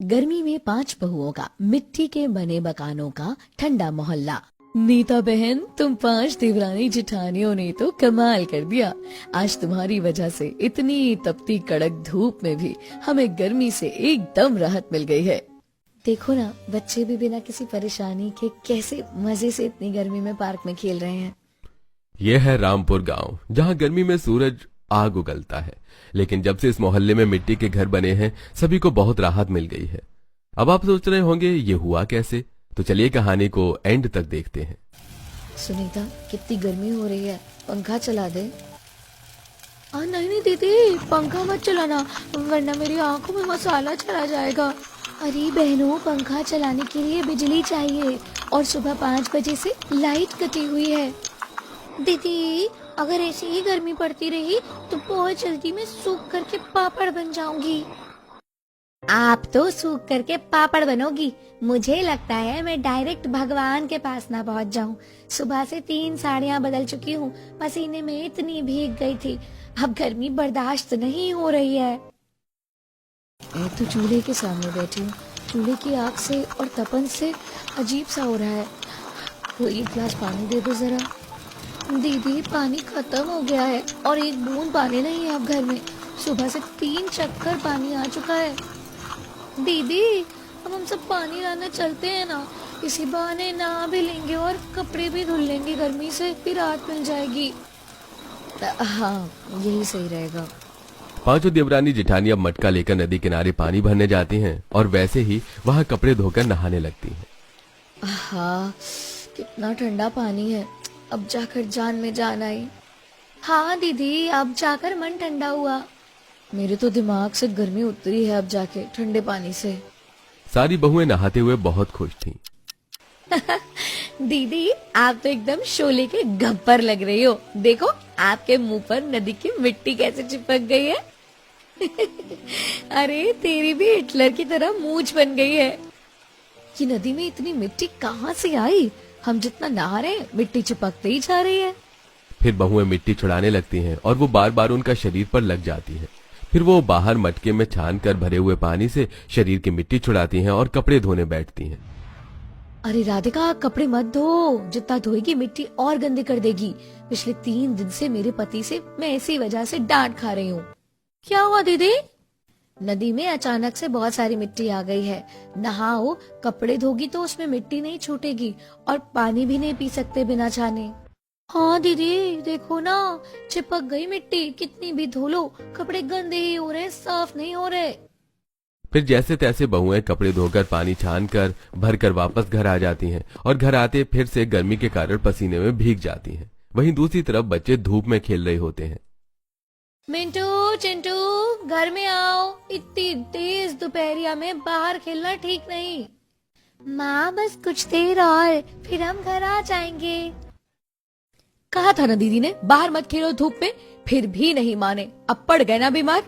गर्मी में 5 बहुओं का मिट्टी के बने मकानों का ठंडा मोहल्ला। नीता बहन, तुम 5 देवरानी जेठानियों ने तो कमाल कर दिया। आज तुम्हारी वजह से इतनी तपती कड़क धूप में भी हमें गर्मी से एकदम राहत मिल गई है। देखो ना, बच्चे भी बिना किसी परेशानी के कैसे मजे से इतनी गर्मी में पार्क में खेल रहे हैं। ये है रामपुर गांव, जहां गर्मी में सूरज आग उगलता है। लेकिन जब से इस मोहल्ले में मिट्टी के घर बने हैं, सभी को बहुत राहत मिल गई है। अब आप सोच रहे होंगे ये हुआ कैसे, तो चलिए कहानी को एंड तक देखते हैं। सुनीता, कितनी गर्मी हो रही है, पंखा चला दे। नहीं नहीं दीदी, पंखा मत चलाना, वरना मेरी आंखों में मसाला चला जाएगा। अरे बहनों, पंखा चलाने के लिए बिजली चाहिए और सुबह 5 बजे से लाइट कटी हुई है। दीदी, अगर ऐसी ही गर्मी पड़ती रही तो बहुत जल्दी मैं सूख करके पापड़ बन जाऊंगी। आप तो सूख करके पापड़ बनोगी, मुझे लगता है मैं डायरेक्ट भगवान के पास ना पहुंच जाऊं। सुबह से 3 साड़ियां बदल चुकी हूँ, पसीने में इतनी भीग गई थी, अब गर्मी बर्दाश्त नहीं हो रही है। मैं तो चूल्हे के सामने बैठी हूँ, चूल्हे की आग से और तपन से अजीब सा हो रहा है। कोई एक गिलास पानी दे दो जरा। दीदी, पानी खत्म हो गया है और एक बूंद पानी नहीं है अब घर में। सुबह से 3 चक्कर पानी आ चुका है। दीदी, अब हम सब पानी लाने चलते हैं ना, इसी बहाने नहा भी लेंगे और कपड़े भी धुल लेंगे, गर्मी से भी राहत मिल जाएगी। हाँ, यही सही रहेगा। 5 देवरानी जेठानी अब मटका लेकर नदी किनारे पानी भरने जाती हैं और वैसे ही वहां कपड़े धोकर नहाने लगती हैं। हाँ, कितना ठंडा पानी है, अब जाकर जान में जान आई। हाँ दीदी, अब जाकर मन ठंडा हुआ। मेरे तो दिमाग से गर्मी उतरी है अब जाके ठंडे पानी से। सारी बहुएं नहाते हुए बहुत खुश थीं। दीदी, आप तो एकदम शोले के गब्बर लग रही हो। देखो, आपके मुंह पर नदी की मिट्टी कैसे चिपक गई है। अरे, तेरी भी हिटलर की तरह मूंछ बन गई है। ये नदी में इतनी मिट्टी कहाँ से आई? हम जितना नहा रहे हैं, मिट्टी चिपकते ही जा रही है। फिर बहुएं मिट्टी छुड़ाने लगती हैं और वो बार बार उनका शरीर पर लग जाती है। फिर वो बाहर मटके में छान कर भरे हुए पानी से शरीर की मिट्टी छुड़ाती हैं और कपड़े धोने बैठती हैं। अरे राधिका, कपड़े मत धो, जितना धोएगी मिट्टी और गंदे कर देगी। पिछले 3 दिन से मेरे पति से मैं इसी वजह से डांट खा रही हूँ। क्या हुआ दीदी? नदी में अचानक से बहुत सारी मिट्टी आ गई है। नहाओ, कपड़े धोगी तो उसमें मिट्टी नहीं छूटेगी और पानी भी नहीं पी सकते बिना छाने। हाँ दीदी, देखो ना, चिपक गई मिट्टी, कितनी भी धो लो कपड़े गंदे ही हो रहे, साफ नहीं हो रहे। फिर जैसे तैसे बहुएं कपड़े धोकर पानी छान कर भर कर वापस घर आ जाती हैं और घर आते फिर से गर्मी के कारण पसीने में भीग जाती हैं। वहीं दूसरी तरफ बच्चे धूप में खेल रहे होते हैं। मिंटू, चिंटू, घर में आओ, इतनी तेज दोपहरिया में बाहर खेलना ठीक नहीं। माँ, बस कुछ देर और फिर हम घर आ जाएंगे। कहा था ना दीदी ने, बाहर मत खेलो धूप में, फिर भी नहीं माने। अब पड़ गए ना बीमार।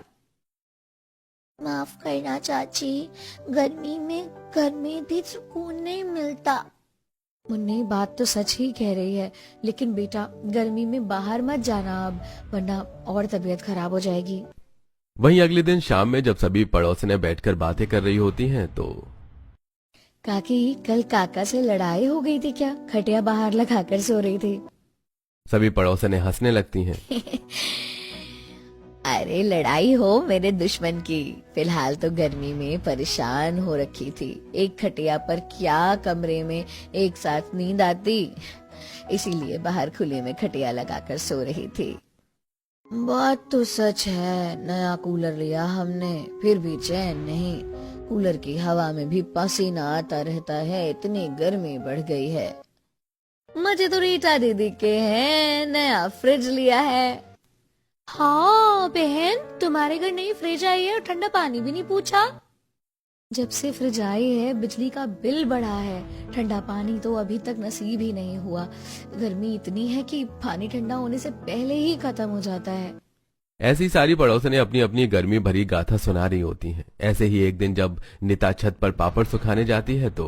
माफ करना चाची, गर्मी में घर में भी सुकून नहीं मिलता। मुन्नी, बात तो सच ही कह रही है, लेकिन बेटा गर्मी में बाहर मत जाना अब, वरना और तबीयत खराब हो जाएगी। वहीं अगले दिन शाम में जब सभी पड़ोसने बैठकर बातें कर रही होती हैं तो काकी, कल काका से लड़ाई हो गई थी क्या? खटिया बाहर लगाकर सो रही थी। सभी पड़ोसने हंसने लगती हैं। अरे लड़ाई हो मेरे दुश्मन की, फिलहाल तो गर्मी में परेशान हो रखी थी। एक खटिया पर क्या कमरे में एक साथ नींद आती, इसीलिए बाहर खुले में खटिया लगाकर सो रही थी। बात तो सच है, नया कूलर लिया हमने, फिर भी चैन नहीं। कूलर की हवा में भी पसीना आता रहता है, इतनी गर्मी बढ़ गई है। मजे तो रीटा दीदी के हैं, नया फ्रिज लिया है। हाँ बहन, तुम्हारे घर नई फ्रिज आई है और ठंडा पानी भी नहीं पूछा। जब से फ्रिज आई है बिजली का बिल बढ़ा है, ठंडा पानी तो अभी तक नसीब ही नहीं हुआ। गर्मी इतनी है कि पानी ठंडा होने से पहले ही खत्म हो जाता है। ऐसी सारी पड़ोसने अपनी अपनी गर्मी भरी गाथा सुना रही होती हैं। ऐसे ही एक दिन जब नीता छत पर पापड़ सुखाने जाती है तो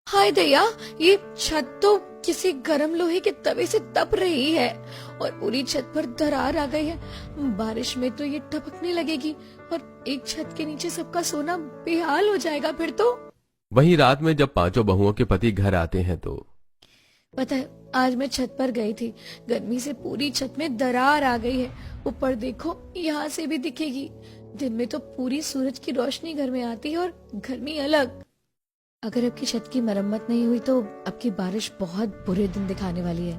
हाय दया, ये छत तो किसी गर्म लोहे के तवे से तप रही है और पूरी छत पर दरार आ गई है। बारिश में तो ये टपकने लगेगी और एक छत के नीचे सबका सोना बेहाल हो जाएगा फिर तो। वहीं रात में जब पांचों बहुओं के पति घर आते हैं तो पता है, आज मैं छत पर गई थी, गर्मी से पूरी छत में दरार आ गई है। ऊपर देखो, यहाँ से भी दिखेगी। दिन में तो पूरी सूरज की रोशनी घर में आती है और गर्मी अलग। अगर आपकी छत की मरम्मत नहीं हुई तो आपकी बारिश बहुत बुरे दिन दिखाने वाली है।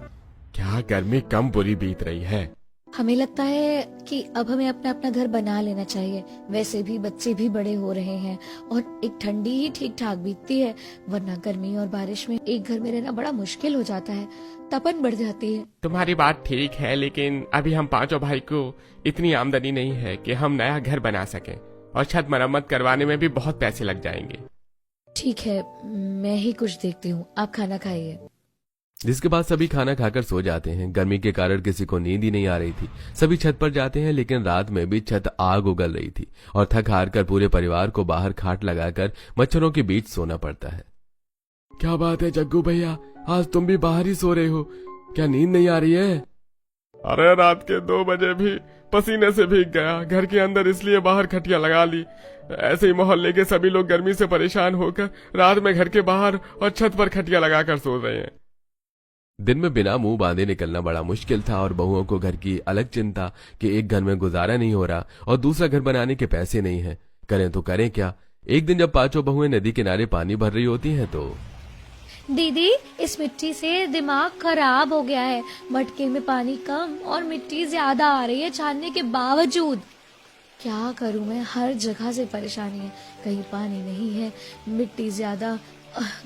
क्या गर्मी कम बुरी बीत रही है। हमें लगता है कि अब हमें अपना अपना घर बना लेना चाहिए। वैसे भी बच्चे भी बड़े हो रहे हैं और एक ठंडी ही ठीक ठाक बीतती है, वरना गर्मी और बारिश में एक घर में रहना बड़ा मुश्किल हो जाता है, तपन बढ़ जाती है। तुम्हारी बात ठीक है, लेकिन अभी हम पांचों भाई को इतनी आमदनी नहीं है कि हम नया घर बना सकें और छत मरम्मत करवाने में भी बहुत पैसे लग जाएंगे। ठीक है, मैं ही कुछ देखती हूँ, आप खाना खाइए। जिसके बाद सभी खाना खाकर सो जाते हैं। गर्मी के कारण किसी को नींद ही नहीं आ रही थी। सभी छत पर जाते हैं, लेकिन रात में भी छत आग उगल रही थी और थक हार कर पूरे परिवार को बाहर खाट लगाकर मच्छरों के बीच सोना पड़ता है। क्या बात है जग्गू भैया, आज तुम भी बाहर ही सो रहे हो, क्या नींद नहीं आ रही है? अरे रात के 2 बजे भी पसीने से भीग गया, घर के अंदर इसलिए बाहर खटिया लगा ली। ऐसे ही मोहल्ले के सभी लोग गर्मी से परेशान होकर रात में घर के बाहर और छत पर खटिया लगाकर सो रहे हैं। दिन में बिना मुंह बांधे निकलना बड़ा मुश्किल था और बहुओं को घर की अलग चिंता कि एक घर में गुजारा नहीं हो रहा और दूसरा घर बनाने के पैसे नहीं हैं। करें तो करें क्या। एक दिन जब पांचों बहुएं नदी किनारे पानी भर रही होती हैं तो दीदी, इस मिट्टी से दिमाग खराब हो गया है। मटके में पानी कम और मिट्टी ज्यादा आ रही है छानने के बावजूद। क्या करूं मैं, हर जगह से परेशानी है। कहीं पानी नहीं है, मिट्टी ज्यादा,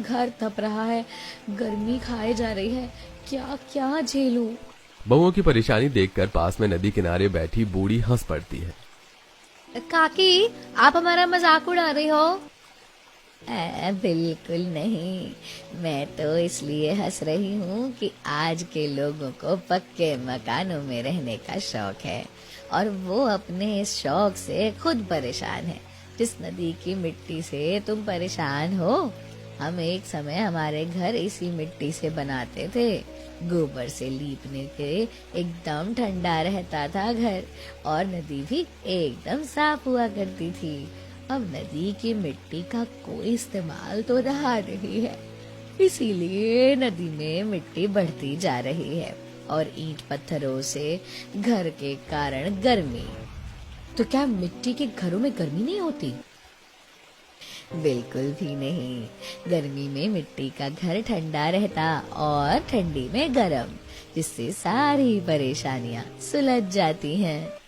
घर तप रहा है, गर्मी खाए जा रही है। क्या क्या झेलूं। बहुओं की परेशानी देखकर पास में नदी किनारे बैठी बूढ़ी हंस पड़ती है। काकी, आप हमारा मजाक उड़ा रही हो? बिल्कुल नहीं, मैं तो इसलिए हंस रही हूँ कि आज के लोगों को पक्के मकानों में रहने का शौक है और वो अपने इस शौक से खुद परेशान है। जिस नदी की मिट्टी से तुम परेशान हो, हम एक समय हमारे घर इसी मिट्टी से बनाते थे। गोबर से लीपने के एकदम ठंडा रहता था घर और नदी भी एकदम साफ हुआ करती थी। अब नदी की मिट्टी का कोई इस्तेमाल तो रहा नहीं है, इसीलिए नदी में मिट्टी बढ़ती जा रही है और ईंट पत्थरों से घर के कारण गर्मी। तो क्या मिट्टी के घरों में गर्मी नहीं होती? बिल्कुल भी नहीं। गर्मी में मिट्टी का घर ठंडा रहता और ठंडी में गर्म, जिससे सारी परेशानियां सुलझ जाती हैं।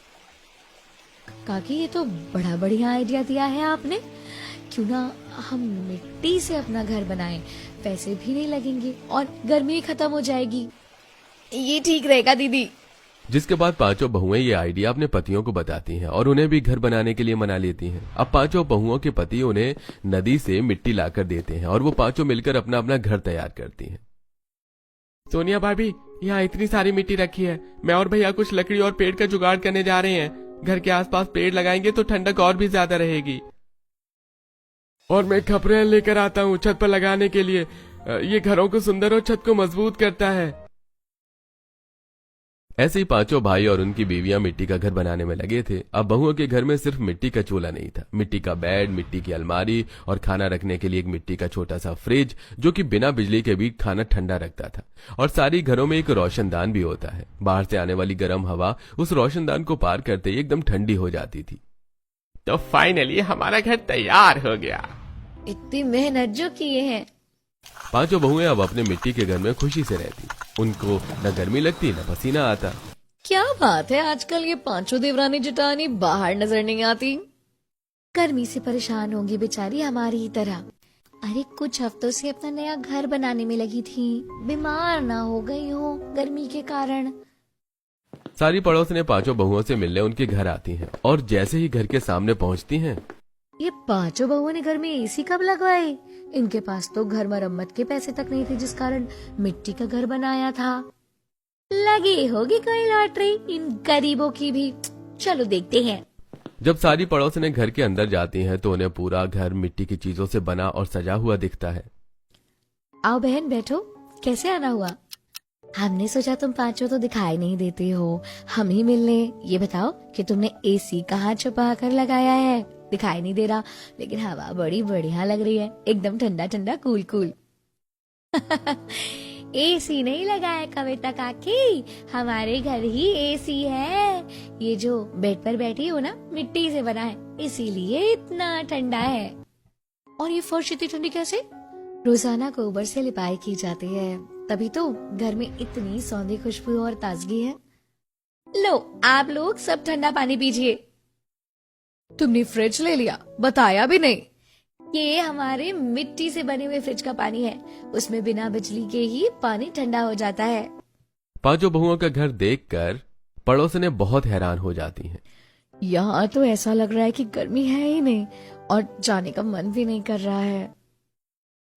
काकी, ये तो बड़ा बढ़िया आइडिया दिया है आपने। क्यों ना हम मिट्टी से अपना घर बनाएं, पैसे भी नहीं लगेंगे और गर्मी खत्म हो जाएगी। ये ठीक रहेगा दीदी। जिसके बाद पांचों बहुएं ये आइडिया अपने पतियों को बताती हैं और उन्हें भी घर बनाने के लिए मना लेती हैं। अब पांचों बहुओं के पति उन्हें नदी से मिट्टी लाकर देते हैं और वो पांचों मिलकर अपना अपना घर तैयार करती हैं। सोनिया भाभी, यहाँ इतनी सारी मिट्टी रखी है, मैं और भैया कुछ लकड़ी और पेड़ का जुगाड़ करने जा रहे हैं। घर के आसपास पेड़ लगाएंगे तो ठंडक और भी ज्यादा रहेगी। और मैं खपरेल लेकर आता हूँ छत पर लगाने के लिए, ये घरों को सुंदर और छत को मजबूत करता है। ऐसे ही पांचों भाई और उनकी बीवियां मिट्टी का घर बनाने में लगे थे। अब बहुओं के घर में सिर्फ मिट्टी का चूल्हा नहीं था, मिट्टी का बेड, मिट्टी की अलमारी और खाना रखने के लिए एक मिट्टी का छोटा सा फ्रिज, जो कि बिना बिजली के भी खाना ठंडा रखता था। और सारी घरों में एक रोशनदान भी होता है। बाहर से आने वाली गर्म हवा उस रोशनदान को पार करते ही एकदम ठंडी हो जाती थी। तो फाइनली हमारा घर तैयार हो गया। इतनी मेहनत जो किए हैं। पांचों बहुएं अब अपने मिट्टी के घर में खुशी से रहती। उनको न गर्मी लगती न पसीना आता। क्या बात है, आजकल ये पांचों देवरानी जेठानी बाहर नजर नहीं आती। गर्मी से परेशान होंगी बेचारी हमारी ही तरह। अरे कुछ हफ्तों से अपना नया घर बनाने में लगी थी, बीमार ना हो गई हो गर्मी के कारण। सारी पड़ोसनें पांचों बहुओं से मिलने उनके घर आती हैं और जैसे ही घर के सामने पहुंचती हैं, ये पांचों बहुओं ने घर में एसी कब लगवाए? इनके पास तो घर मरम्मत के पैसे तक नहीं थे, जिस कारण मिट्टी का घर बनाया था। लगी होगी कोई लॉटरी इन गरीबों की भी। चलो देखते हैं। जब सारी पड़ोसनें घर के अंदर जाती हैं तो उन्हें पूरा घर मिट्टी की चीजों से बना और सजा हुआ दिखता है। आओ बहन बैठो, कैसे आना हुआ? हमने सोचा तुम पांचों तो दिखाई नहीं देते हो, हम ही मिलने। ये बताओ कि तुमने एसी कहाँ छुपा कर लगाया है? दिखाई नहीं दे रहा, लेकिन हवा बड़ी बढ़िया लग रही है, एकदम ठंडा ठंडा कूल कूल। एसी नहीं लगाया कविता काकी, हमारे घर ही एसी है। ये जो बेड पर बैठी हो ना, मिट्टी से बना है, इसीलिए इतना ठंडा है। और ये फर्श इतनी ठंडी कैसे? रोजाना गोबर से लिपाई की जाती है, तभी तो घर में इतनी सौंधी खुशबू और ताजगी है। लो आप लोग सब ठंडा पानी पीजिए। तुमने फ्रिज ले लिया, बताया भी नहीं। ये हमारे मिट्टी से बने हुए फ्रिज का पानी है, उसमें बिना बिजली के ही पानी ठंडा हो जाता है। पांचों बहुओं का घर देखकर पड़ोसनें बहुत हैरान हो जाती हैं। यहाँ तो ऐसा लग रहा है कि गर्मी है ही नहीं और जाने का मन भी नहीं कर रहा है।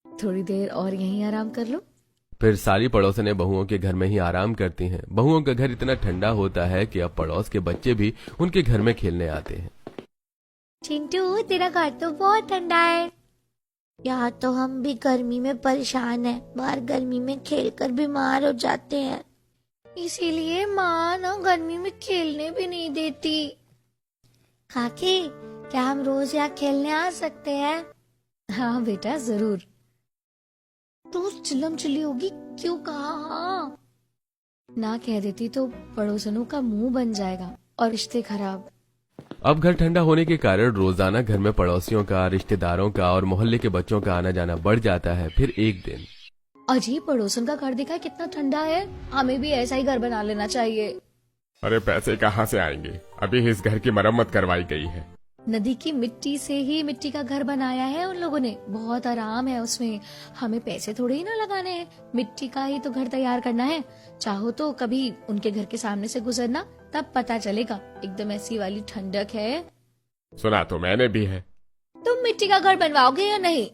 थोड़ी देर और यहीं आराम कर लो। फिर सारी पड़ोसनें बहुओं के घर में ही आराम करती हैं। बहुओं का घर इतना ठंडा होता है कि अब पड़ोस के बच्चे भी उनके घर में खेलने आते हैं। चिंटू तेरा घर तो बहुत ठंडा है। यहाँ तो हम भी गर्मी में परेशान हैं, बाहर गर्मी में खेलकर बीमार हो जाते हैं, इसीलिए माँ ना गर्मी में खेलने भी नहीं देती। काकी क्या हम रोज यहाँ खेलने आ सकते हैं? हाँ बेटा जरूर। तो चिल्लम चिल्ली होगी, क्यों कहा हाँ? ना कह देती तो पड़ोसनों का मुंह बन जाएगा और रिश्ते खराब। अब घर ठंडा होने के कारण रोजाना घर में पड़ोसियों का, रिश्तेदारों का और मोहल्ले के बच्चों का आना जाना बढ़ जाता है। फिर एक दिन अजीब, पड़ोसन का घर देखा कितना ठंडा है, हमें भी ऐसा ही घर बना लेना चाहिए। अरे पैसे कहाँ से आएंगे, अभी इस घर की मरम्मत करवाई गई है। नदी की मिट्टी से ही मिट्टी का घर बनाया है उन लोगों ने, बहुत आराम है उसमें, हमें पैसे थोड़े ही ना लगाने हैं, मिट्टी का ही तो घर तैयार करना है। चाहो तो कभी उनके घर के सामने से गुजरना, तब पता चलेगा, एकदम ऐसी वाली ठंडक है। सुना तो मैंने भी है। तुम मिट्टी का घर बनवाओगे या नहीं?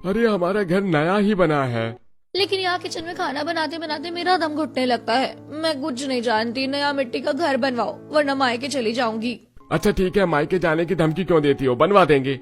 अरे हमारा घर नया ही बना है। लेकिन यहाँ किचन में खाना बनाते बनाते मेरा दम घुटने लगता है, मैं कुछ नहीं जानती, नया मिट्टी का घर बनवाओ वरना मायके चली जाऊंगी। अच्छा ठीक है, मायके जाने की धमकी क्यों देती हो, बनवा देंगे।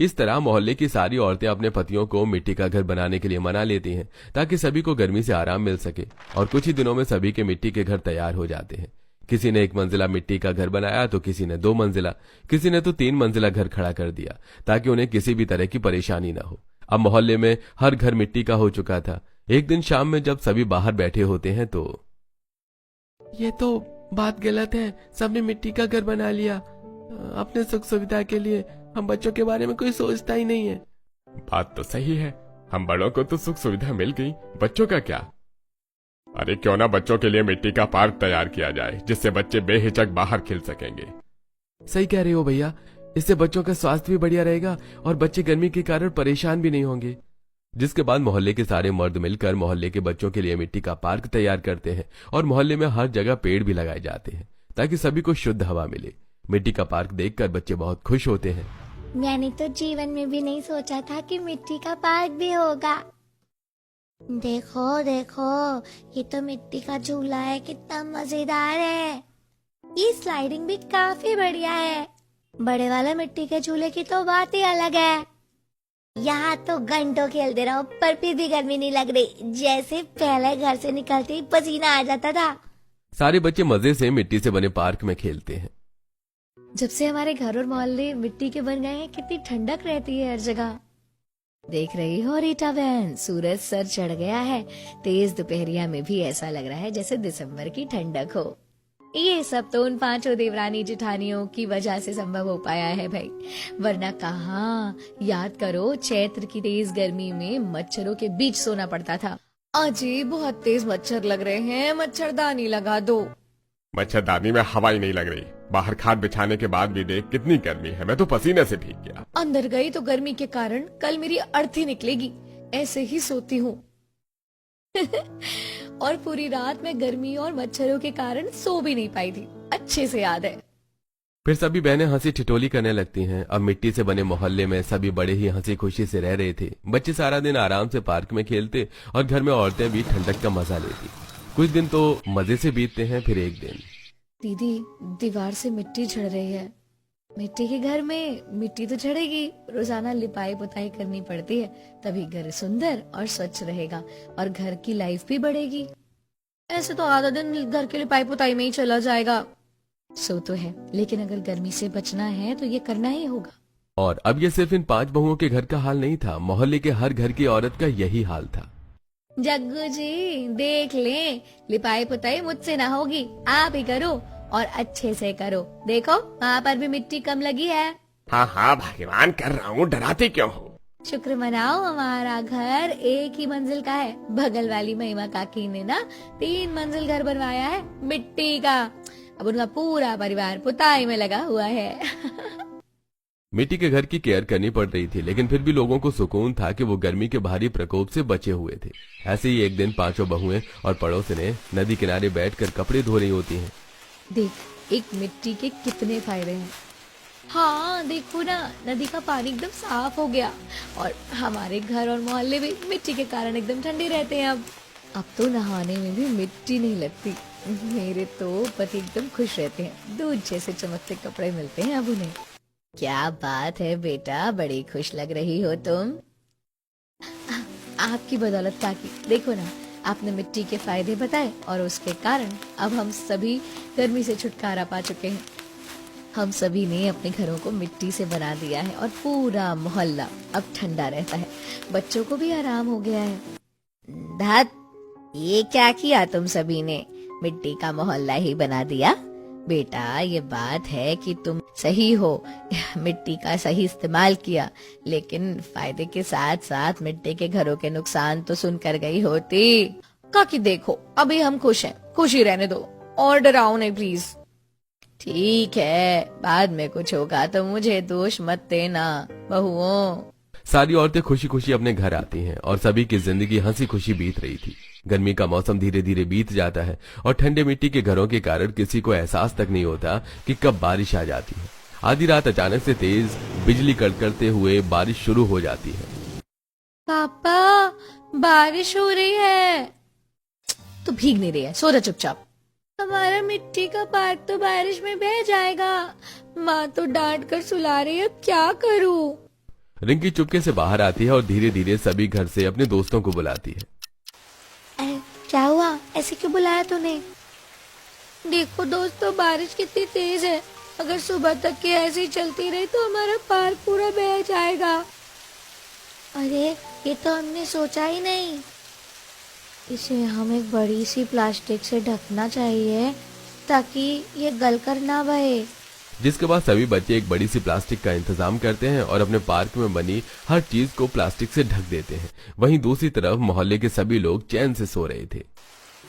इस तरह मोहल्ले की सारी औरतें अपने पतियों को मिट्टी का घर बनाने के लिए मना लेती हैं, ताकि सभी को गर्मी से आराम मिल सके। और कुछ ही दिनों में सभी के मिट्टी के घर तैयार हो जाते हैं। किसी ने 1 मंजिला मिट्टी का घर बनाया तो किसी ने 2 मंजिला, किसी ने तो 3 मंजिला घर खड़ा कर दिया, ताकि उन्हें किसी भी तरह की परेशानी न हो। अब मोहल्ले में हर घर मिट्टी का हो चुका था। एक दिन शाम में जब सभी बाहर बैठे होते हैं तो ये तो बात गलत है, सबने मिट्टी का घर बना लिया अपने सुख सुविधा के लिए, हम बच्चों के बारे में कोई सोचता ही नहीं है। बात तो सही है, हम बड़ों को तो सुख सुविधा मिल गई, बच्चों का क्या। अरे क्यों ना बच्चों के लिए मिट्टी का पार्क तैयार किया जाए, जिससे बच्चे बेहिचक बाहर खेल सकेंगे। सही कह रहे हो भैया, इससे बच्चों का स्वास्थ्य भी बढ़िया रहेगा और बच्चे गर्मी के कारण परेशान भी नहीं होंगे। जिसके बाद मोहल्ले के सारे मर्द मिलकर मोहल्ले के बच्चों के लिए मिट्टी का पार्क तैयार करते हैं और मोहल्ले में हर जगह पेड़ भी लगाए जाते हैं, ताकि सभी को शुद्ध हवा मिले। मिट्टी का पार्क देखकर बच्चे बहुत खुश होते हैं। मैंने तो जीवन में भी नहीं सोचा था कि मिट्टी का पार्क भी होगा। देखो देखो, ये तो मिट्टी का झूला है, कितना मजेदार है। ये स्लाइडिंग भी काफी बढ़िया है। बड़े वाले मिट्टी के झूले की तो बात ही अलग है। यहाँ तो घंटों खेलते रहो पर फिर भी गर्मी नहीं लग रही, जैसे पहले घर से निकलते ही पसीना आ जाता था। सारे बच्चे मजे से मिट्टी से बने पार्क में खेलते हैं। जब से हमारे घर और मोहल्ले मिट्टी के बन गए हैं, कितनी ठंडक रहती है हर जगह। देख रही हो रीटा बहन, सूरज सर चढ़ गया है। तेज दोपहरिया में भी ऐसा लग रहा है जैसे दिसंबर की ठंडक हो। ये सब तो उन 5 देवरानी जेठानियों की वजह से संभव हो पाया है भाई, वरना कहाँ। याद करो, चैत्र की तेज गर्मी में मच्छरों के बीच सोना पड़ता था। अजी बहुत तेज मच्छर लग रहे हैं, मच्छरदानी लगा दो। मच्छरदानी में हवा ही नहीं लग रही, बाहर खाट बिछाने के बाद भी देख कितनी गर्मी है, मैं तो पसीने से भीग गया। अंदर गई तो गर्मी के कारण कल मेरी अर्थी निकलेगी, ऐसे ही सोती हूँ। और पूरी रात में गर्मी और मच्छरों के कारण सो भी नहीं पाई थी, अच्छे से याद है। फिर सभी बहनें हंसी ठिठोली करने लगती हैं। अब मिट्टी से बने मोहल्ले में सभी बड़े ही हंसी खुशी से रह रहे थे। बच्चे सारा दिन आराम से पार्क में खेलते और घर में औरतें भी ठंडक का मजा लेती। कुछ दिन तो मजे से बीतते हैं। फिर एक दिन दीदी, दीवार से मिट्टी झड़ रही है, मिट्टी के घर में मिट्टी तो झड़ेगी, रोजाना लिपाई पुताई करनी पड़ती है, तभी घर सुंदर और स्वच्छ रहेगा और घर की लाइफ भी बढ़ेगी। ऐसे तो आधा दिन घर के लिपाई पुताई में ही चला जाएगा। सो तो है, लेकिन अगर गर्मी से बचना है तो ये करना ही होगा। और अब ये सिर्फ इन 5 बहुओं के घर का हाल नहीं था, मोहल्ले के हर घर की औरत का यही हाल था। जग्गू जी देख ले, लिपाई पुताई मुझसे ना होगी, आप ही करो और अच्छे से करो। देखो वहाँ पर भी मिट्टी कम लगी है। हाँ हाँ भाग्यवान कर रहा हूँ, डराते क्यों हो? शुक्र मनाओ, हमारा घर एक ही मंजिल का है। बगल वाली महिमा काकी ने ना 3 मंजिल घर बनवाया है मिट्टी का। अब उनका पूरा परिवार पुताई में लगा हुआ है। मिट्टी के घर की केयर करनी पड़ रही थी, लेकिन फिर भी लोगों को सुकून था कि वो गर्मी के भारी प्रकोप से बचे हुए थे। ऐसे ही एक दिन 5 बहुएं और पड़ोसिनें नदी किनारे बैठकर कपड़े धो रही होती हैं। देख, एक मिट्टी के कितने फायदे हैं। हाँ देखो ना, नदी का पानी एकदम साफ हो गया और हमारे घर और मोहल्ले भी मिट्टी के कारण एकदम ठंडे रहते हैं। अब तो नहाने में भी मिट्टी नहीं लगती। मेरे तो पति एकदम खुश रहते हैं, दूध जैसे चमकते कपड़े मिलते हैं अब उन्हें। क्या बात है बेटा, बड़ी खुश लग रही हो तुम। आपकी बदौलत काकी, देखो ना, आपने मिट्टी के फायदे बताए और उसके कारण अब हम सभी गर्मी से छुटकारा पा चुके हैं। हम सभी ने अपने घरों को मिट्टी से बना दिया है और पूरा मोहल्ला अब ठंडा रहता है। बच्चों को भी आराम हो गया है। धत, ये क्या किया तुम सभी ने, मिट्टी का मोहल्ला ही बना दिया? बेटा ये बात है कि तुम सही हो, मिट्टी का सही इस्तेमाल किया, लेकिन फायदे के साथ साथ मिट्टी के घरों के नुकसान तो सुनकर गई होती। काकी देखो, अभी हम खुश हैं, खुशी रहने दो और डराओ नहीं प्लीज। ठीक है, बाद में कुछ होगा तो मुझे दोष मत देना बहुओं। सारी औरतें खुशी खुशी अपने घर आती हैं और सभी की जिंदगी हंसी खुशी बीत रही थी। गर्मी का मौसम धीरे धीरे बीत जाता है और ठंडे मिट्टी के घरों के कारण किसी को एहसास तक नहीं होता कि कब बारिश आ जाती है। आधी रात अचानक से तेज बिजली कड़कड़ते हुए बारिश शुरू हो जाती है। पापा, बारिश हो रही है। तो भीग नहीं रही है, सो जा चुपचाप। हमारा मिट्टी का पार्क तो बारिश में बह जाएगा। माँ तो डांट कर सुला रही है, क्या करूँ? रिंकी चुपके से बाहर आती है और धीरे धीरे सभी घर से अपने दोस्तों को बुलाती है। क्या हुआ, ऐसे क्यों बुलाया तूने? देखो दोस्तों, बारिश कितनी तेज है। अगर सुबह तक के ऐसे ही चलती रही तो हमारा पार्क पूरा बह जाएगा। अरे ये तो हमने सोचा ही नहीं। इसे हम एक बड़ी सी प्लास्टिक से ढकना चाहिए ताकि ये गलकर ना बहे। जिसके बाद सभी बच्चे एक बड़ी सी प्लास्टिक का इंतजाम करते हैं और अपने पार्क में बनी हर चीज को प्लास्टिक से ढक देते हैं। वहीं दूसरी तरफ मोहल्ले के सभी लोग चैन से सो रहे थे।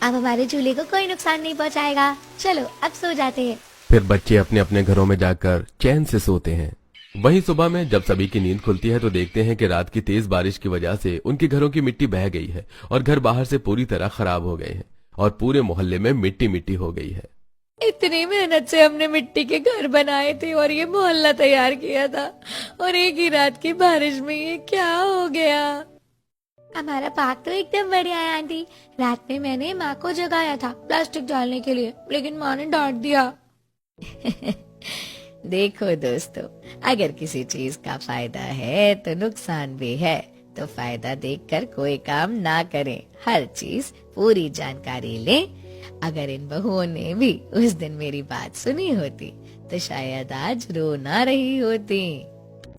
अब हमारे झूले को कोई नुकसान नहीं पहुंचाएगा, चलो अब सो जाते हैं। फिर बच्चे अपने अपने घरों में जाकर चैन से सोते हैं। वहीं सुबह में जब सभी की नींद खुलती है तो देखते हैं कि रात की तेज बारिश की वजह से उनके घरों की मिट्टी बह गई है और घर बाहर से पूरी तरह खराब हो गए हैं और पूरे मोहल्ले में मिट्टी मिट्टी हो गई है। इतनी मेहनत से हमने मिट्टी के घर बनाए थे और ये मोहल्ला तैयार किया था, और एक ही रात की बारिश में ये क्या हो गया? हमारा पार्क तो एकदम बढ़िया है आंटी। रात में मैंने माँ को जगाया था प्लास्टिक डालने के लिए, लेकिन माँ ने डांट दिया। देखो दोस्तों, अगर किसी चीज का फायदा है तो नुकसान भी है, तो फायदा देखकर कोई काम ना करें, हर चीज पूरी जानकारी लें। अगर इन बहुओं ने भी उस दिन मेरी बात सुनी होती तो शायद आज रो ना रही होती।